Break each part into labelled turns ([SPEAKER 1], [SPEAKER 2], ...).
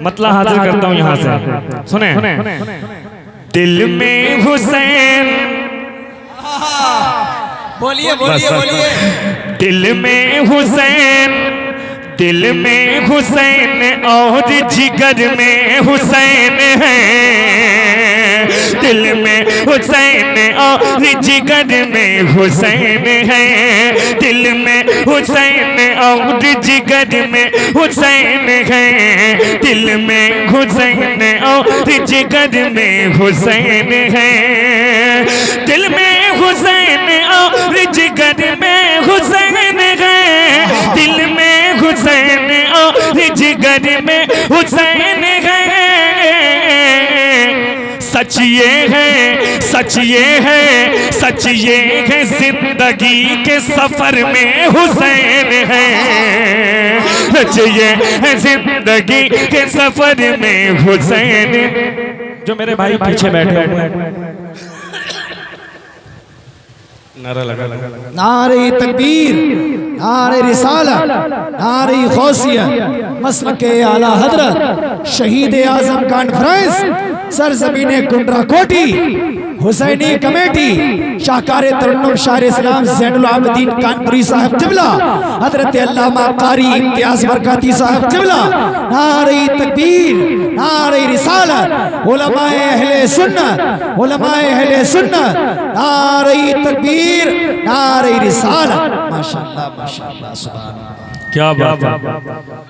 [SPEAKER 1] मतलब हाजिर करता हूँ यहाँ से, सुने। दिल में हुसैन,
[SPEAKER 2] बोलिए बोलिए बोलिए।
[SPEAKER 1] दिल में हुसैन, दिल में हुसैन और जिगर में हुसैन है। दिल में हुसैन और जिगर में हुसैन है। दिल में हुसैन और जिगर में हुसैन है। दिल में हुसैन और जिगर में हुसैन है। दिल में हुसैन और जिगर में हुसैन है। दिल में हुसैन और जिगर में हुसैन है। सच ये है, सच ये है, सच ये है, जिंदगी के सफर में हुसैन है। सच ये है, जिंदगी के सफर में हुसैन। जो मेरे भाई पीछे बैठे हुए नारा लगा
[SPEAKER 2] नारे तकबीर, नारे रिसालत, नारे गौसियत, मसलके आला हजरत शहीद आजम कॉन्फ्रेंस सरजमीने कुंडरा कोटी हुसैनी कमेटी शाहकार तरन्नुम शायर इस्लाम ज़ैनुल आबिदीन कानपुरी साहब क़िबला हजरत अल्लामा कारी इम्तियाज बरकाती साहब क़िबला। नारे तकबीर, नारे रिसालत, उलमाए अहले सुन्नत, उलमाए अहले सुन्नत, नारे तकबीर, नारे रिसालत। माशाअल्लाह माशाअल्लाह, सुभान अल्लाह,
[SPEAKER 1] क्या बात है,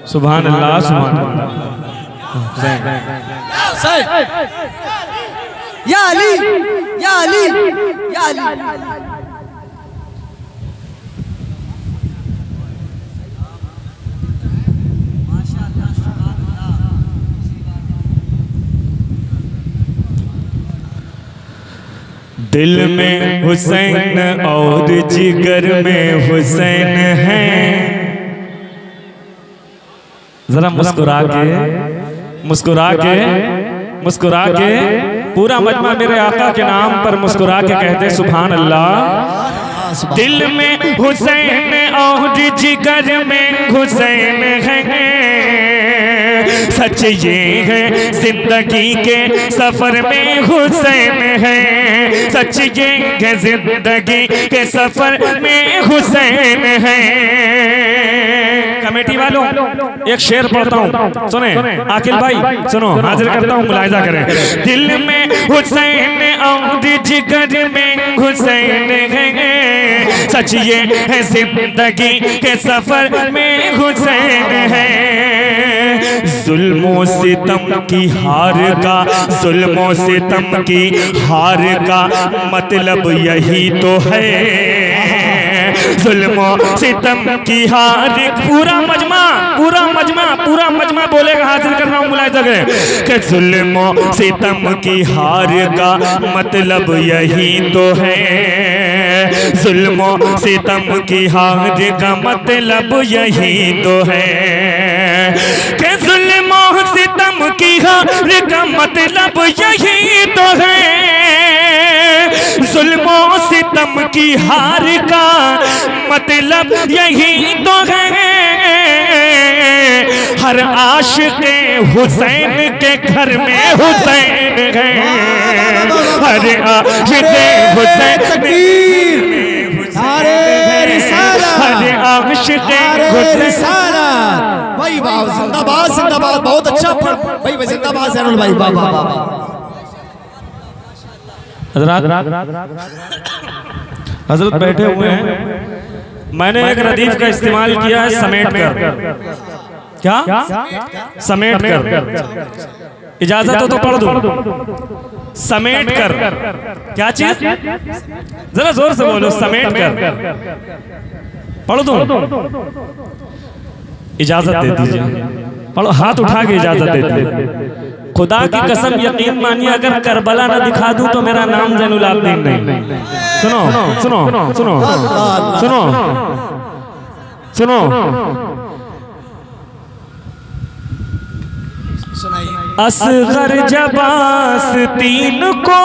[SPEAKER 1] सुभान अल्लाह, सुभान अल्लाह।
[SPEAKER 2] या अली, या अली, या अली।
[SPEAKER 1] दिल में हुसैन और जिगर में हुसैन है। जरा मुस्कुरा के, मुस्कुरा के, मुस्कुरा के, पूरा मजमा मेरे आका के नाम पर मुस्कुरा के कहते सुभान अल्लाह। दिल में हुसैन और जिगर में हुसैन है। सच ये है, जिंदगी के सफर में हुसैन है। सच ये है, जिंदगी के सफर में हुसैन है। कमेटी वालों एक शेर पढ़ता हूँ, सुने। आकिल भाई सुनो, हाजिर करता हूँ, मुलाहिजा करें। दिल में हुसैन और जिगर में हुसैन है। सच ये है, जिंदगी के सफर में हुसैन है। जुल्मों सितम की हार का, जुल्मों सितम की हार का मतलब यही तो है। जुल्मों सितम की हार, पूरा मजमा, पूरा मजमा, पूरा मजमा बोलेगा, हाजिर कर रहा हूँ, मुलाहिजा करें कि जुल्मों सितम की हार का मतलब यही तो है। जुल्मों सितम की हार का मतलब यही तो है कि जुल्मों सितम की हार का मतलब यही तो है। जुल्मों सितम की हार का मतलब यही तो है। हर आशिक़े हुसैन के घर में हुसैन है। हर आशिक़े हुसैन
[SPEAKER 2] तकबीर, नारे रिसालत,
[SPEAKER 1] हर आशिक़े हुसैन।
[SPEAKER 2] भाई वाह, जिंदाबाद जिंदाबाद, बहुत अच्छा भाई, जिंदाबाद ज़ैनुल भाई, वाह वाह वाह।
[SPEAKER 1] हजरत बैठे हुए हैं। मैंने एक रदीफ का इस्तेमाल किया है समेट कर। क्या समेट कर? इजाजत हो तो पढ़ दो। समेट कर क्या चीज? जरा जोर से बोलो, समेट कर पढ़ दो। इजाजत दे दीजिए, पढ़ो, हाथ उठा के इजाजत दे दीजिए। खुदा की कसम यकीन मानिए, अगर करबला ना दिखा दूं तो मेरा नाम ज़ैनुल आबिदीन नहीं। सुनो सुनो सुनो सुनो सुनो, असगर जबास तीन को,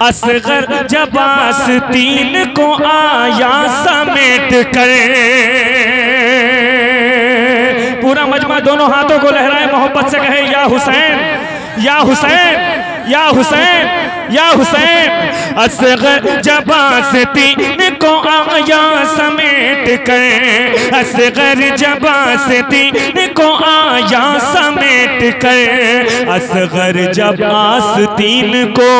[SPEAKER 1] असगर जबास तीन को आया समेट कर। पूरा मजमा दोनों हाथों को लहराए, मोहब्बत से कहे या हुसैन या हुसैन या हुसैन या हुसैन। असगर जबा से तीन को आया समेट कर, असगर जबा से तीन को आया समेट कर, असगर जब आस्तीन को,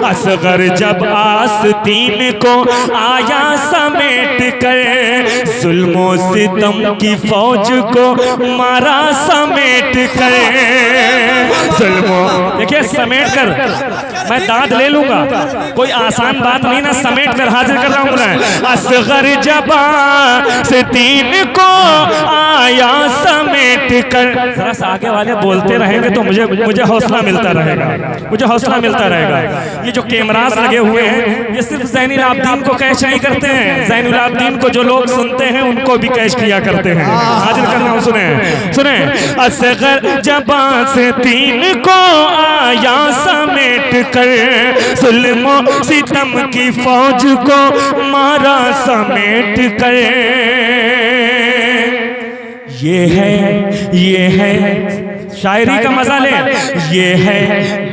[SPEAKER 1] असगर जब आस्तीन को आया समेट कर, जुल्मों सितम की फौज को मारा समेट कर, जुल्मों, देखिए समेट कर, मैं दाद ले लूंगा, कोई आसान बात नहीं ना, समेट कर हाजिर कर रहा हूं मैं। असगर जबा से तीन को आया समेट कर, जरा सा आगे वाले बोलते रहेंगे तो मुझे हौसला मिलता रहेगा, मुझे हौसला मिलता रहेगा। ये जो कैमरास लगे हुए हैं ये सिर्फ ज़ैनुल आबिदीन को कैच नहीं करते हैं, ज़ैनुल आबिदीन को जो लोग सुनते हैं उनको भी कैच किया करते हैं। हाजिर कर रहा हूं, सुने सुने। असगर जबा से तीन को आया समेट कर, जुल्मों सितम की फौज को मारा समेट कर। ये है शायरी का मजा ले, ये है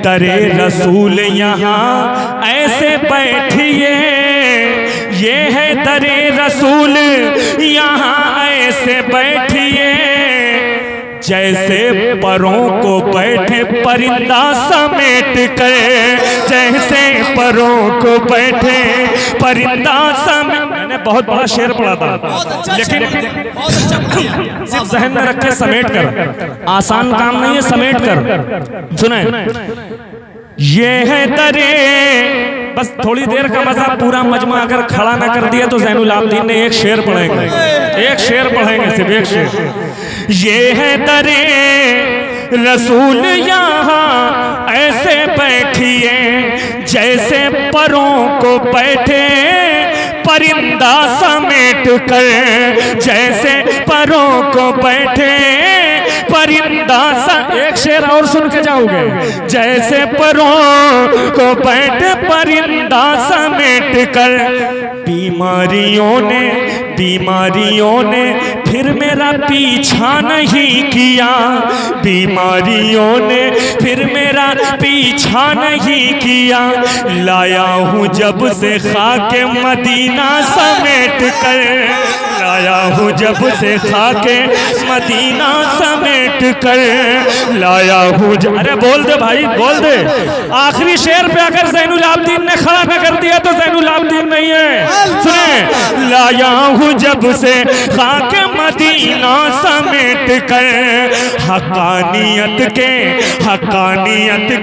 [SPEAKER 1] दरे रसूल यहाँ ऐसे बैठिए, ये है दरे रसूल यहाँ ऐसे बैठिए, जैसे परों को बैठे परिंदा समेट कर, जैसे परों को बैठे परिंदा समेट। मैंने बहुत बड़ा शेर पढ़ा था, लेकिन सिर्फ जहन में रखे समेट कर, आसान काम नहीं है समेट कर। सुने, ये है दरे, बस थोड़ी देर का मजा, पूरा मजमा अगर खड़ा ना कर दिया तो ज़ैनुल आबिदीन ने एक शेर पढ़ेंगे, एक शेर पढ़ेंगे, सिर्फ एक शेर। ये है दरे रसूल यहाँ ऐसे बैठिए, जैसे परों को बैठे परिंदा समेट कर, जैसे परों को बैठे परिंदा एक शेर और सुन के जाओगे। जैसे परों को बैठे परिंदा समेट कर, बीमारियों ने फिर मेरा पीछा नहीं किया, बीमारियों ने फिर मेरा पीछा नहीं किया, लाया हूँ जब से खाके मदीना समेट कर, लाया हूँ जब से खाके मदीना समेट कर, लाया हूँ। अरे बोल दे भाई, बोल दे। आखिरी शेर पे अगर ज़ैनुल आबिदीन ने खड़ा न कर दिया तो ज़ैनुल आबिदीन नहीं है। सुने, लाया हूँ जब से खाके मदीना समेट कर, हकानियत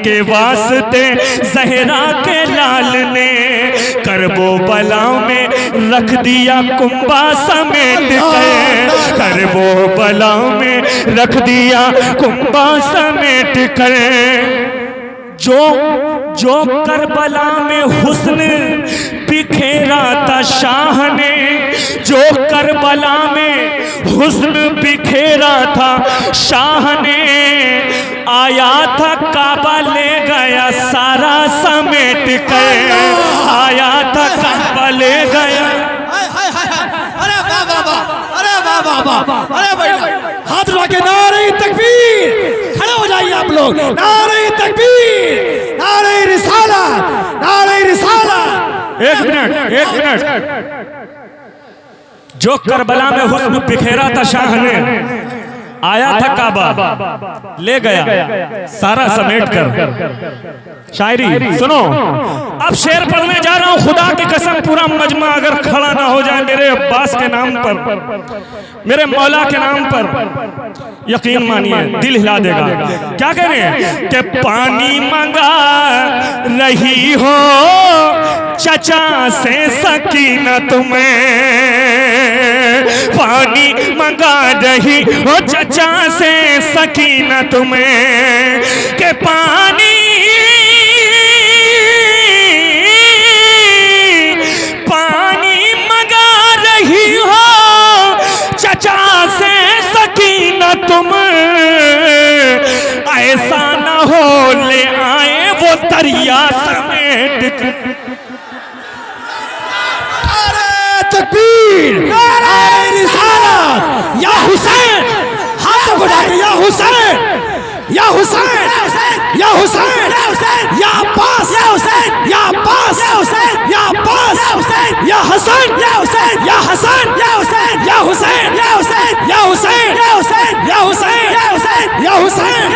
[SPEAKER 1] के वास्ते ज़हरा के लाल ने करबो बला में रख दिया कुंबा समेट कर, करबो बला में रख दिया कुंबा समेट कर। जो करबला में हुस्न बिखेरा था शाह ने, जो करबला में हुस्न बिखेरा था शाह ने, आया था काबा ले गया सारा समेट कर, आया था काबा ले गया।
[SPEAKER 2] अरे वाह वाह वाह, अरे वाह वाह वाह, अरे भाई हाथ उठा के नारे तकबीर, खड़े हो जाइए आप लोग। नारे तकबीर, नारे रिसालत, नारे रिसालत।
[SPEAKER 1] एक मिनट। जो करबला में हुस्न बिखेरा था शाह ने, आया था काबा ले गया सारा समेट कर। शायरी सुनो, अब शेर पढ़ने जा रहा हूं, खुदा की कसम पूरा मजमा अगर खड़ा ना हो जाए मेरे अब्बास के नाम पर, मेरे मौला के नाम पर, यकीन मानिए दिल हिला देगा। क्या कह रहे हैं कि पानी मंगा रही हो चचा से सकीना तुम्हें, पानी मंगा रही हो चचा से सकीना तुम्हें, के पानी मंगा रही हो चचा से सकीना तुम, ऐसा न हो ले आए वो दरिया समेट।
[SPEAKER 2] तकबीर, नारे रिसालत, या हुसैन, हाथों को हुसैन, या हुसैन, या हुसैन, या अब्बास, या हुसैन, या अब्बास, या हुसैन, या अब्बास, या हुसैन, या हसन, या हुसैन, या हसन, या हुसैन, या हुसैन, या हुसैन, या हुसैन, या हुसैन, या हुसैन, या हुसैन, या हुसैन, या हुसैन,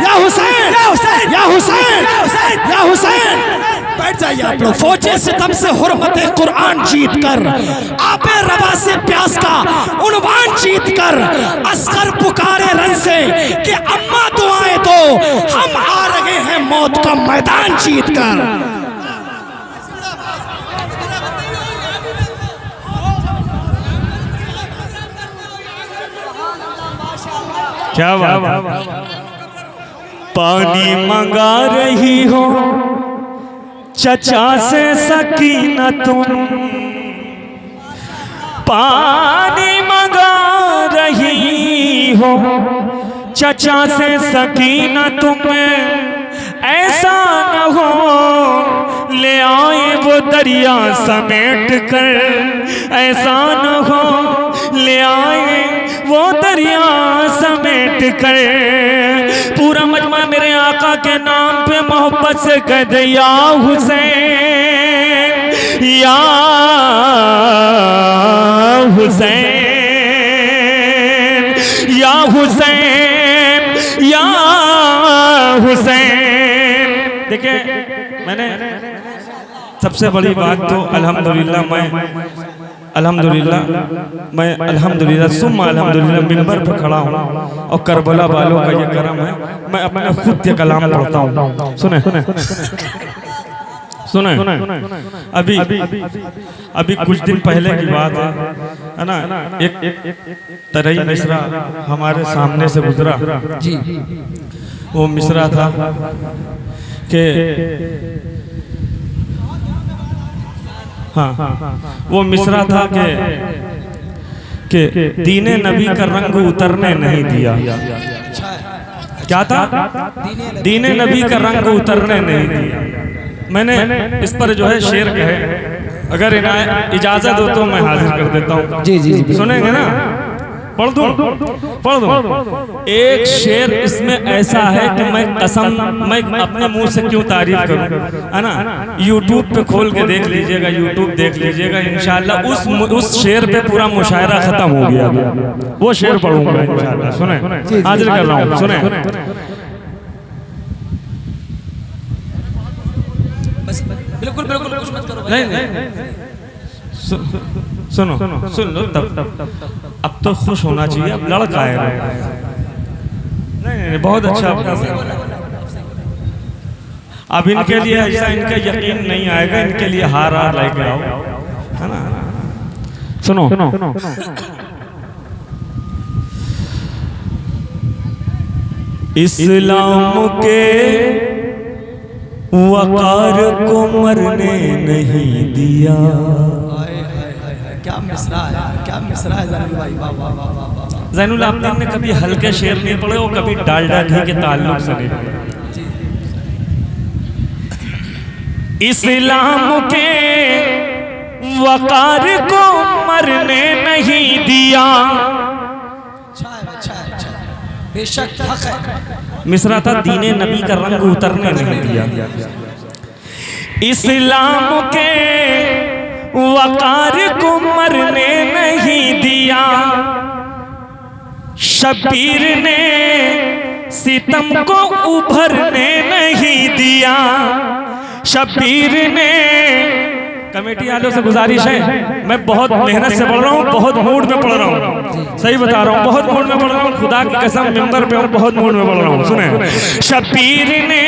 [SPEAKER 2] या हुसैन, या हुसैन, या हुसैन, या हुसैन, या हुसैन। बैठ जाइए आप लोग। फौजे सितम से हुर्मत कुरान जीत कर, आपे रवा से प्यास का उन्वान जीत कर, अस्कर पुकारे रन से कि अम्मा दुआएं दो, हम आ रहे हैं मौत का मैदान जीत कर।
[SPEAKER 1] क्या बात, पानी मंगा रही हो चचा से सकीना तुम, पानी मंगा रही हो चचा से सकीना तुम, ऐसा न हो ले आए वो दरिया समेट कर, ऐसा न हो ले आए वो दरिया समेट कर। पूरा मजमा मेरे आका के नाम पे मोहब्बत से कह दे या हुसैन, या हुसैन, या हुसैन, या हुसैन। देखिए मैंने सबसे बड़ी बात तो अल्हम्दुलिल्लाह अल्हम्दुलिल्लाह सुम्मा अल्हम्दुलिल्लाह मिंबर पर खड़ा हूँ और करबला वालों का ये करम है, मैं अपने खुद के कलाम पढ़ता हूँ। सुने सुने अभी कुछ दिन पहले की बात है ना, एक तरई मिसरा हमारे सामने से गुजरा जी। वो मिसरा था कि हाँ वो मिसरा था कि दीने नबी का रंग उतरने नहीं दिया। क्या था? दीने नबी का रंग उतरने नहीं दिया। मैंने इस पर जो है शेर कहे, अगर इजाजत हो तो मैं हाजिर कर देता हूँ। जी जी सुनेंगे ना? पढ़ दूं। एक शेर इसमें ऐसा है कि मैं अपने मुंह से क्यों तारीफ करूं, है ना? यूट्यूब पे खोल के देख लीजिएगा, इंशाल्लाह उस शेर पे पूरा मुशायरा खत्म हो गया। वो शेर पढ़ूंगा इंशाल्लाह। सुने, हाजिर कर रहा हूं। सुने, बिल्कुल कुछ मत करो। नहीं सुनो सुन लो तब अब तो खुश होना चाहिए। अब लड़का है नहीं बहुत अच्छा। अब इनके लिए ऐसा इनका यकीन नहीं आएगा, इनके लिए हार लेके आओ, है ना? सुनो इस्लाम के वकार को मरने नहीं दिया। क्या मिसरा है, क्या मिसरा है ज़ैनुल भाई। वाह वाह वाह वाह। ज़ैनुल आपने कभी हल्के शेर नहीं पढ़े और कभी डालडा घी के ताल्लुक से नहीं पढ़े। इस्लाम के वकार को मरने नहीं दिया। बेशक हक है। मिसरा था दीने नबी का रंग उतरने नहीं दिया। इस्लाम के वकार को मरने नहीं दिया। शबीर ने सितम को उभरने नहीं दिया। शबीर ने कमेटी वालों से गुजारिश है, मैं बहुत मेहनत से पढ़ रहा हूँ, बहुत मूड में पढ़ रहा हूँ, सही बता रहा हूँ, बहुत मूड में पढ़ रहा हूँ, खुदा की कसम मिंबर पे हूँ, बहुत मूड में पढ़ रहा हूँ। सुने, शबीर ने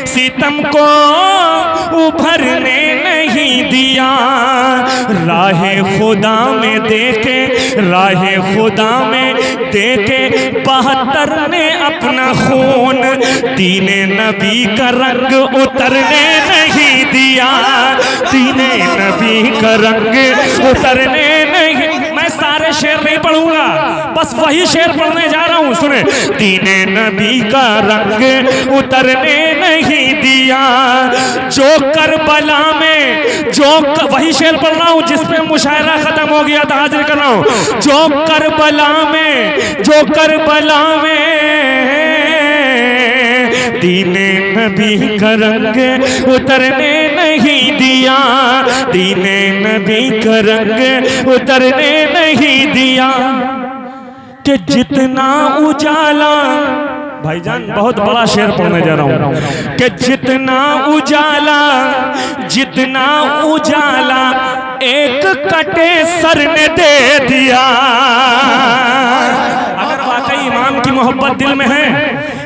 [SPEAKER 1] सितम को उभरने नहीं दिया। राहे खुदा में देखे, राहे खुदा में देखे 72 ने अपना खून, दीने नबी का रंग उतरने नहीं दिया। दीने नबी का रंग उतरने नहीं। मैं सारे शेर नहीं पढ़ूंगा, बस वही शेर पढ़ने जा रहा हूँ। सुने, दीने नबी का रंग उतरने नहीं दिया। जो करबला में वही शेर पढ़ रहा हूँ जिसपे मुशायरा खत्म हो गया था, हाजिर कर रहा हूँ। जो करबला में दीने नबी का रंग उतरने नहीं दिया, दीने नबी का रंग उतरने नहीं दिया। कि जितना उजाला, भाईजान बहुत बड़ा शेर पढ़ने जा रहा हूं, कि जितना उजाला, जितना उजाला एक कटे सर ने दे दिया। अगर वाकई इमाम की मोहब्बत दिल में है,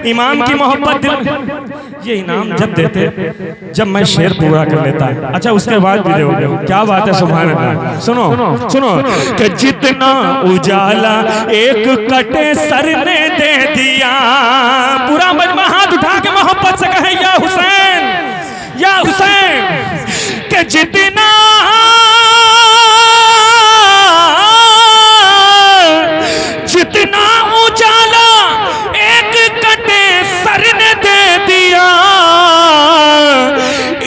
[SPEAKER 1] इमाम की मोहब्बत दिल में, ये इनाम जब देते जब मैं शेर पूरा कर लेता। अच्छा उसके बाद भी दोगे, क्या बात है, सुभान अल्लाह। सुनो सुनो कि जितना उजाला एक कटे सर ने दे दिया। पूरा मजमा हाथ उठा के मोहब्बत से कहे या हुसैन, या हुसैन। कि जितना जितना उजाला एक कटे सर ने दे दिया,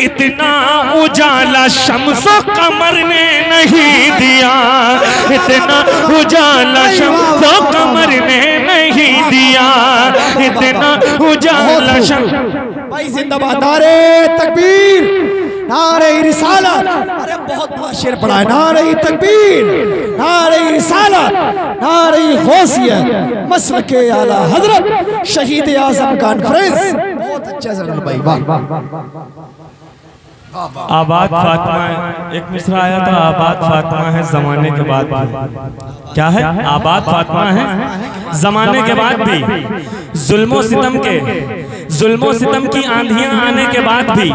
[SPEAKER 1] इतना उजाला शम्सो कमर ने नहीं दिया, इतना उजाला शम्सो कमर ने नहीं दिया, इतना उजाला
[SPEAKER 2] भाई जिंदाबाद, नारे तकबीर, नारे रिसालत। अरे बहुत बड़ा शेर पढ़ा है, नारे तकबीर, नारे रिसालत, नारे गौसियत, मसलके आला हजरत शहीद आजम कॉन्फ्रेंस। बहुत अच्छा जरनल भाई, वाह।
[SPEAKER 1] आबाद फातिमा, एक मिसरा आया था, आबाद फातिमा है जमाने के बाद भी। क्या है? आबाद फातिमा है जमाने के बाद भी। जुल्मो सितम के, जुल्मो सितम की आंधियां आने के बाद भी,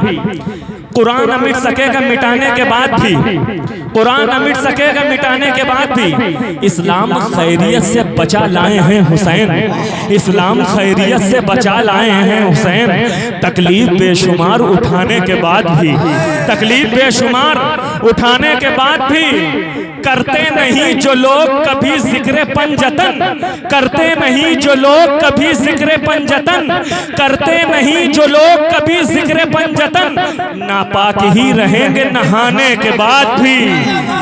[SPEAKER 1] कुरान न मिट सकेगा मिटाने के बाद भी, कुरान न मिट सकेगा मिटाने के बाद भी, इस्लाम खैरियत से बचा लाए हैं हुसैन, इस्लाम खैरियत से बचा लाए हैं हुसैन। तकलीफ बेशुमार उठाने के बाद भी, तकलीफ बेशुमार उठाने के बाद भी, करते नहीं जो लोग कभी जिक्र पंजतन, करते नहीं जो लोग कभी जिक्र पंजतन, करते नहीं जो लोग कभी जिक्र पंजतन, नापाक ही रहेंगे नहाने के बाद भी,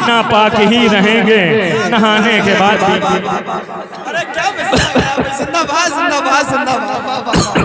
[SPEAKER 1] नापाक ही रहेंगे नहाने के बाद भी।
[SPEAKER 2] अरे क्या जिंदाबाद जिंदाबाद जिंदाबाद।